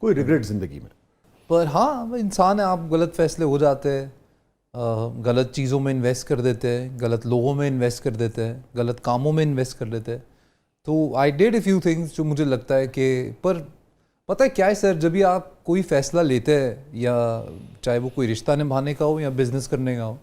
कोई रिग्रेट ज़िंदगी में? पर हाँ, इंसान है, आप गलत फैसले हो जाते हैं, गलत चीज़ों में इन्वेस्ट कर देते हैं, गलत लोगों में इन्वेस्ट कर देते हैं, गलत कामों में इन्वेस्ट कर देते हैं। तो I did a few things जो मुझे लगता है कि, पर पता है क्या है सर, जब भी आप कोई फ़ैसला लेते हैं, या चाहे वो कोई रिश्ता निभाने का हो या बिज़नेस करने का हो,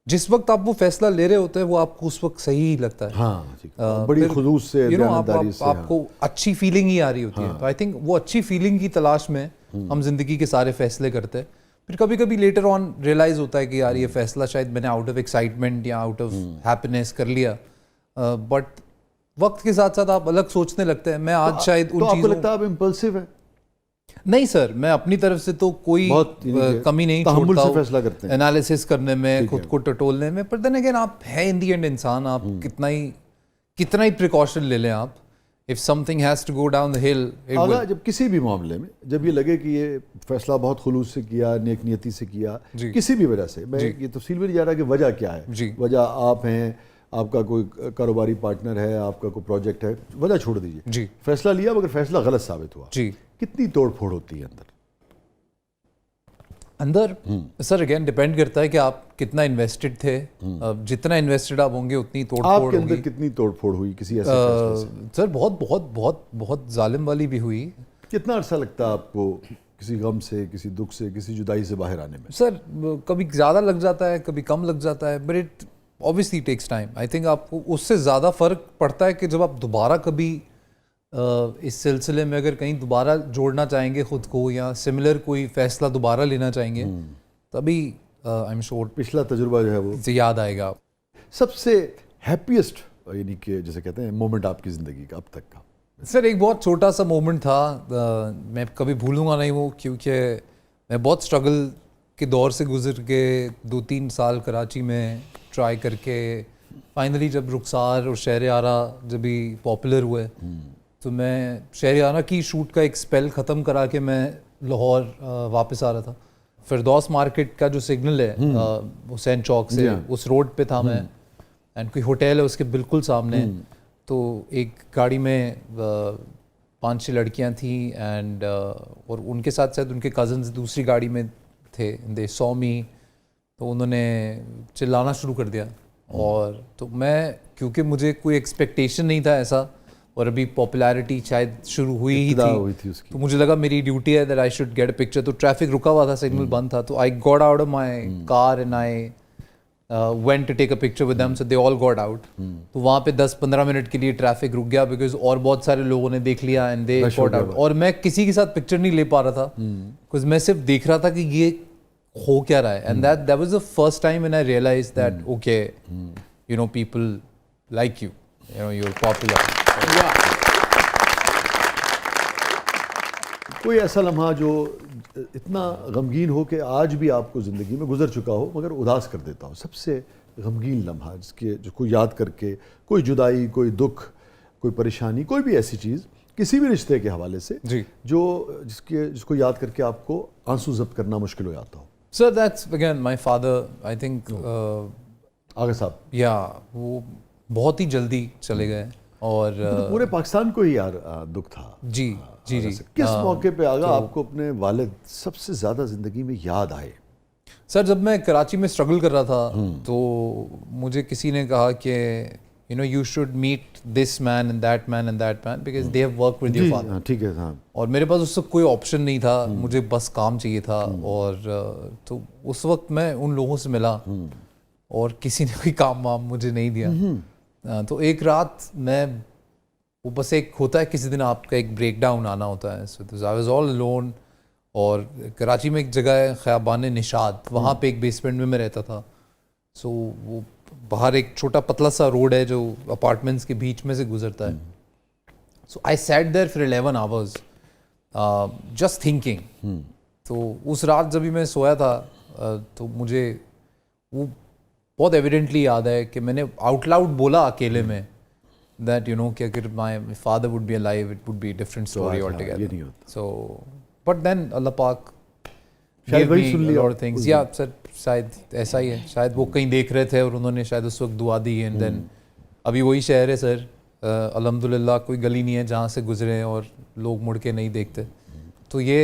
जिस वक्त आप वो फैसला ले रहे होते हैं वो आपको उस वक्त सही ही लगता है। हाँ, बड़ी खुलूस से, दयानतदारी से, आपको अच्छी फीलिंग ही आ रही होती है। तो आई थिंक वो अच्छी फीलिंग की तलाश में हम जिंदगी के सारे फैसले करते हैं। फिर कभी कभी लेटर ऑन रियलाइज होता है कि यार ये फैसला शायद मैंने आउट ऑफ एक्साइटमेंट या आउट ऑफ हैप्पीनेस कर लिया, बट वक्त के साथ साथ आप अलग सोचने लगते हैं। मैं आज शायद उन तो आपको चीज़ों, लगता है आप इम्पल्सिव है? नहीं सर, मैं अपनी तरफ से तो कोई कमी नहीं छोड़ता हूँ फैसला करते हैं, एनालिसिस करने में, खुद को टटोलने में। पर देन अगेन आप है इन दी एंड इंसान, आप कितना ही प्रिकॉशन ले लें आप, if something has to go down the hill, अगर जब किसी भी मामले में जब ये लगे कि ये फैसला बहुत खुलूस से किया, नेक नियति से किया, किसी भी वजह से, मैं ये तफसील में नहीं जा रहा कि वजह क्या है, वजह आप हैं, आपका कोई कारोबारी पार्टनर है, आपका कोई प्रोजेक्ट है, वजह छोड़ दीजिए, फैसला लिया मगर फैसला गलत साबित हुआ, कितनी तोड़ फोड़ होती है अंदर? सर अगेन डिपेंड करता है कि आप कितना इन्वेस्टेड थे। जितना इन्वेस्टेड आप होंगे उतनी तोड़ फोड़ होगी। आपके अंदर कितनी तोड़ फोड़ हुई किसी ऐसे फैसले से? सर बहुत बहुत बहुत बहुत जालिम वाली भी हुई। कितना अरसा लगता है आपको किसी गम से, किसी दुख से, किसी जुदाई से बाहर आने में? सर कभी ज़्यादा लग जाता है, कभी कम लग जाता है, but it obviously takes time. I think आपको उससे ज़्यादा फ़र्क पड़ता है कि जब आप दोबारा कभी इस सिलसिले में अगर कहीं दोबारा जोड़ना चाहेंगे ख़ुद को, या सिमिलर कोई फ़ैसला दोबारा लेना चाहेंगे, तभी आई एम श्योर पिछला तजुर्बा जो है वो याद आएगा। सबसे हैप्पीएस्ट यानी कि जैसे कहते हैं मोमेंट आपकी ज़िंदगी का अब तक का? सर एक बहुत छोटा सा मोमेंट था, मैं कभी भूलूंगा नहीं वो, क्योंकि मैं बहुत स्ट्रगल के दौर से गुजर के 2-3 साल कराची में ट्राई करके फाइनली जब रुखसार और शहर आरा जब भी पॉपुलर हुए, तो मैं शहर आरा की शूट का एक स्पेल ख़त्म करा के मैं लाहौर वापस आ रहा था। फिरदौस मार्केट का जो सिग्नल है हुसैन चौक से, उस रोड पे था मैं, एंड कोई होटल है उसके बिल्कुल सामने। तो एक गाड़ी में 5-6 लड़कियां थी, एंड और उनके साथ साथ उनके कज़न्स दूसरी गाड़ी में थे। दे सॉ मी, तो उन्होंने चिल्लाना शुरू कर दिया। और तो मैं, क्योंकि मुझे कोई एक्सपेक्टेशन नहीं था ऐसा, और अभी पॉपुलैरिटी शायद शुरू हुई ही थी उसकी, तो मुझे लगा मेरी ड्यूटी है that I should get a picture. तो ट्रैफिक रुका हुआ था, सिग्नल बंद था, तो I got out of my car and I went to take a picture with them, so they all got out. तो वहाँ पे 10-15 मिनट के लिए ट्रैफिक रुक गया, बिकॉज और बहुत सारे लोगों ने देख लिया एंड दे got out. और मैं किसी के साथ पिक्चर नहीं ले पा रहा था, बिकॉज मैं सिर्फ देख रहा था कि ये हो क्या रहा है। And that was the first time when I realized that okay, you know, people like you, you know, you're popular. कोई ऐसा लम्हा जो इतना गमगीन हो कि आज भी आपको ज़िंदगी में गुजर चुका हो मगर उदास कर देता हो, सबसे गमगीन लम्हा जिसको याद करके, कोई जुदाई, कोई दुख, कोई परेशानी, कोई भी ऐसी चीज़ किसी भी रिश्ते के हवाले से जिसको याद करके आपको आंसू जब्त करना मुश्किल हो जाता हो? Sir that's again my father, I think Agha Sahab, या वो बहुत ही जल्दी चले गए, और तो पूरे पाकिस्तान को ही यार दुख था। जी जी जी। किस मौके पे आगा आपको अपने वालिद सबसे ज़्यादा ज़िंदगी में याद आए? सर जब मैं कराची में स्ट्रगल कर रहा था, तो मुझे किसी ने कहा कि you know you should meet this man and that man and that man because they have work with your father. ठीक है, हाँ। और मेरे पास उससे कोई ऑप्शन नहीं था, मुझे बस काम चाहिए था। और तो उस वक्त मैं उन लोगों से मिला, और किसी ने कोई काम वाम मुझे नहीं दिया। तो एक रात मैं, वो बस एक होता है किसी दिन आपका एक ब्रेक डाउन आना होता है। So I was all alone, और कराची में एक जगह है ख़याबान निशाद, वहाँ पे एक बेसमेंट में मैं रहता था। सो वो बाहर एक छोटा पतला सा रोड है जो अपार्टमेंट्स के बीच में से गुजरता है। So I sat there for 11 hours just thinking. तो उस रात जब भी मैं सोया था, तो मुझे वो बहुत एविडेंटली याद है कि मैंने आउट लाउड बोला अकेले में that you know कि अगर my father would be alive it would be a different story altogether. So but then Allah Pak gave me a lot of things. Yeah sir, शायद ऐसा ही है, शायद वो कहीं देख रहे थे और उन्होंने शायद उस वक्त दुआ दी। एंड देन अभी वही शहर है सर, अल्हम्दुलिल्लाह कोई गली नहीं है जहाँ से गुजरे और लोग मुड़ के नहीं देखते। तो ये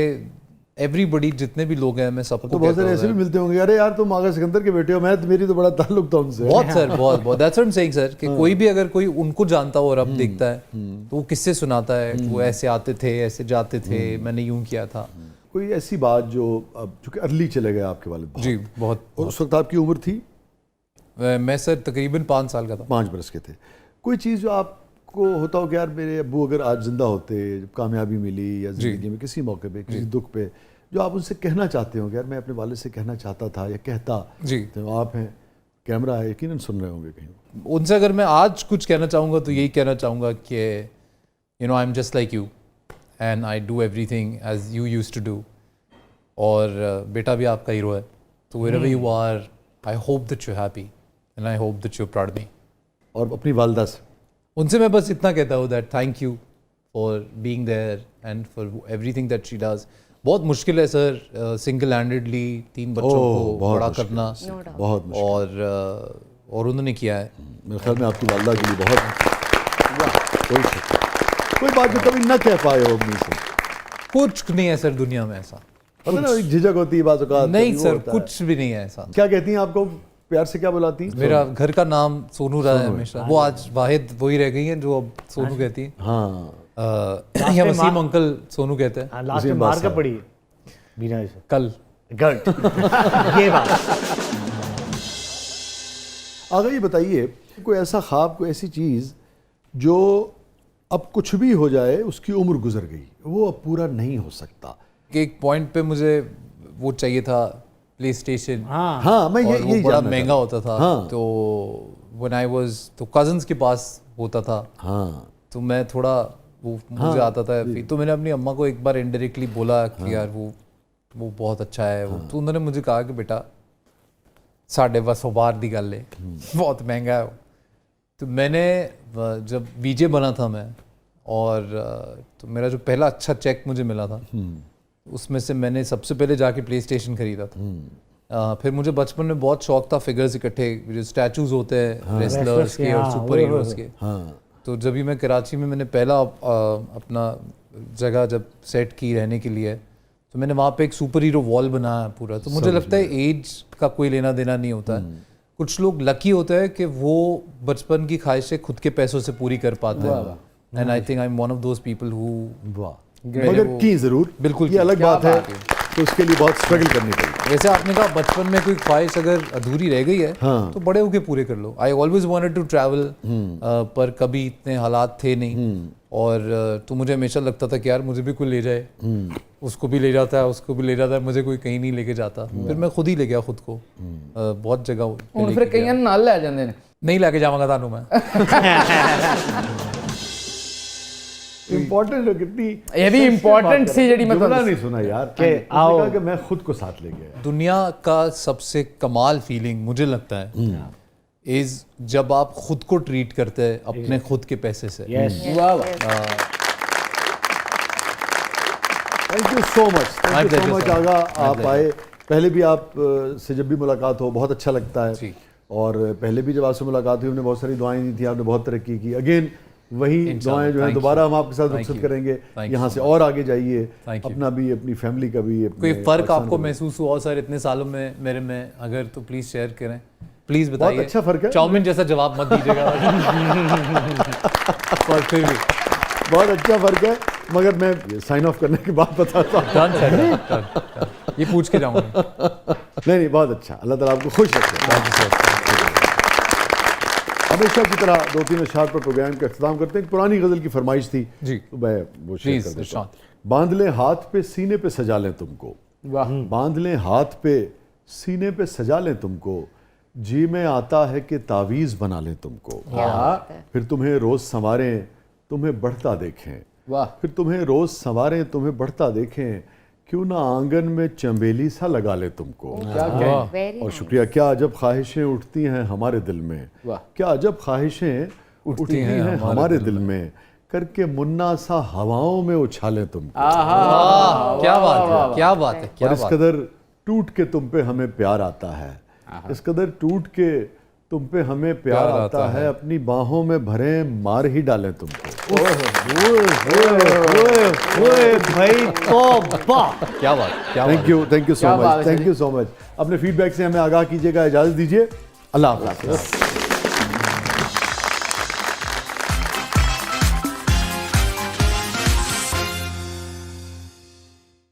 एवरीबडी जितने भी लोग हैं मैं सबको तो बहुत कहता सारे हूँ ऐसे भी मिलते होंगे, अरे यार तुम आगा सिकंदर के बेटे हो, मैं मेरी तो बड़ा ताल्लुक था उनसे। बहुत सर, बहुत that's what I am saying sir कि कोई भी अगर कोई उनको जानता हो और अब देखता है तो वो किससे सुनाता है, वो ऐसे आते थे, ऐसे जाते थे, मैंने यूं किया था। कोई ऐसी बात जो अब चूंकि अर्ली चले गए आपके वालिद बहुत, जी बहुत। और उस वक्त आपकी उम्र थी मैं सर तकरीबन 5 साल का था। 5 बरस के थे। कोई चीज़ जो आपको होता हो कि यार मेरे अब्बू अगर आज जिंदा होते, जब कामयाबी मिली या ज़िंदगी में किसी मौके पे, किसी दुख पे, जो आप उनसे कहना चाहते हो कि यार मैं अपने वालिद से कहना चाहता था या कहता, जी तो आप हैं, कैमरा है, यकीनन सुन रहे होंगे कहीं। उनसे अगर मैं आज कुछ कहना चाहूँगा तो यही कहना चाहूँगा कि you know I am just like you and I do everything as you used to do. और बेटा भी आपका हीरो है, तो wherever you are, I hope that you're happy and I hope that you're proud of me. और अपनी वालदा से उनसे मैं बस इतना कहता हूँ that thank you for being there and for everything that she does. बहुत मुश्किल है सर सिंगल हैंडेडली 3 बच्चों को बहुत बड़ा मुश्किल करना, बहुत मुश्किल। और उन्होंने किया है। मेरे ख्याल में आपकी वालदा के लिए बहुत कोई बात जो कभी ना कह पाए हो अपनी से। कुछ नहीं है सर दुनिया में ऐसा, पता ना एक झिझक होती है बात औकात, नहीं कभी वो सर होता है। कुछ भी नहीं है ऐसा। क्या कहती हैं आपको प्यार से, क्या बुलाती हैं? मेरा घर का नाम सोनू रहा है हमेशा, वो आज वाहिद वही रह गई हैं जो अब सोनू कहती है। हाँ या वसीम अंकल सोनू कहते हैं। लास्ट में मार का पड़ी बीना से कल गट ये बात। आगे ये बताइए कोई ऐसा ख्वाब, कोई ऐसी चीज़ जो अब कुछ भी हो जाए उसकी उम्र गुजर गई, वो अब पूरा नहीं हो सकता। कि एक पॉइंट पे मुझे वो चाहिए था प्ले स्टेशन, हाँ मैं और वो यही बड़ा जानना महंगा चाहता होता था। हाँ। तो व्हेन आई वाज तो कजन्स के पास होता था, हाँ तो मैं थोड़ा वो मुझे आता था फिर, तो मैंने अपनी अम्मा को एक बार इनडायरेक्टली बोला कि यार वो बहुत अच्छा है वो। तो उन्होंने मुझे कहा कि बेटा 150 बार दी गल है, बहुत महंगा है वो। तो मैंने जब बीजे बना था मैं, और तो मेरा जो पहला अच्छा चेक मुझे मिला था उसमें से मैंने सबसे पहले जाके प्ले स्टेशन खरीदा था। फिर मुझे बचपन में बहुत शौक था फिगर्स इकट्ठे, जो स्टैचूज होते हैं रेसलर्स के और सुपर हीरोज के। तो जब भी मैं कराची में मैंने पहला अपना जगह जब सेट की रहने के लिए, तो मैंने वहाँ पे एक सुपर हीरो वॉल बनाया पूरा। तो मुझे लगता है एज का कोई लेना देना नहीं होता है। कुछ लोग लकी होते हैं कि वो बचपन की ख्वाहिशें खुद के पैसों से पूरी कर पाते हैं, and I think I am one of those people who मगर की जरूर बिल्कुल ये अलग क्या बात है, तो उसके लिए बहुत स्ट्रगल करनी पड़ेगी। वैसे आपने कहा बचपन में कोई ख्वाहिश अगर अधूरी रह गई है तो बड़े होके पूरे कर लो। I always wanted to travel, पर कभी इतने हालात थे नहीं। और तो मुझे हमेशा लगता था कि यार मुझे भी कोई ले जाए, उसको भी ले जाता है, उसको भी ले जाता है, मुझे कोई कहीं नहीं लेके जाता। फिर मैं खुद ही ले गया खुद को बहुत जगह पे ਹੁਣ ਫਿਰ ਕਈਆਂ ਨੂੰ ਨਾਲ ਲੈ ਜਾਂਦੇ ਨੇ। नहीं लेके जाऊंगा तानू मैं। इम्पोर्टेंट हो कितनी ये भी important सी जड़ी मैं जुमला तो- नहीं सुना यार कि उसने आओ। कहा कि मैं खुद को साथ ले गया। दुनिया का सबसे कमाल फीलिंग मुझे लगता है इज जब आप खुद को ट्रीट करते हैं अपने खुद के पैसे से। यस वाह वाह। Thank you so much, My thank you so pleasure, much sir. आगा My आप pleasure. आए। पहले भी आप से जब भी मुलाकात हो बहुत अच्छा लगता है, जी। और पहले भी जब आपसे मुलाकात हुई हमने बहुत सारी दुआएं दी थी, आपने बहुत तरक्की की। अगेन वही इंशाल्लाह, दुआएं जो हैं thank दोबारा you. हम आपके साथ Thank रुखसत you. करेंगे, Thank you यहाँ so से much. और आगे जाइए, Thank you. अपना भी, अपनी फैमिली का भी, कोई अपने फर्क पाकिस्तान आपको का भी। महसूस हुआ सर इतने सालों में मेरे में, अगर तो प्लीज शेयर करें, प्लीज बताइए। अच्छा फर्क है। चाउमीन जैसा जवाब मत दीजिएगा। पर फिर भी बहुत अच्छा फर्क है, मगर मैं साइन ऑफ करने के बाद बताता हूँ। Done sir, done. ये पूछ के जाऊंगा। नहीं बहुत अच्छा, अल्लाह ताला आपको खुश रखे। हमेशा की तरह 2-3 अशआर पर प्रोग्राम का इख्तिताम करते हैं। एक पुरानी गज़ल की फरमाइश थी जी। तो मैं वो शेयर Please, कर देता हूँ। इरशाद। बांध लें हाथ पे सीने पे सजा लें तुमको, वाह। बांध लें हाथ पे सीने पे सजा लें तुमको, जी में आता है कि तावीज़ बना लें तुमको, फिर तुम्हें रोज़ संवारें तुम्हें बढ़ता देखें, वाह। फिर तुम्हें रोज़ संवारें तुम्हें बढ़ता देखें, क्यों ना आंगन में चंबेली सा लगा ले तुमको। क्या क्या और शुक्रिया, क्या अजब ख्वाहिशें उठती हैं हमारे दिल में, वाह। क्या अजब ख्वाहिशें उठती हैं हमारे दिल में, करके मुन्ना सा हवाओं में उछालें तुमको। क्या बात है, क्या बात है, क्या और इस बात कदर टूट के तुम पे हमें प्यार आता है, इस कदर टूट के तुम पे हमें प्यार आता है, अपनी बाहों में भरे मार ही डालें तुमको। ओए भाई तौबा। क्या बात, क्या थैंक यू सो क्या बात मच, है थैंक यू सो मच। अपने फीडबैक से हमें आगाह कीजिएगा, इजाजत दीजिए, अल्लाह हाफ़िज़।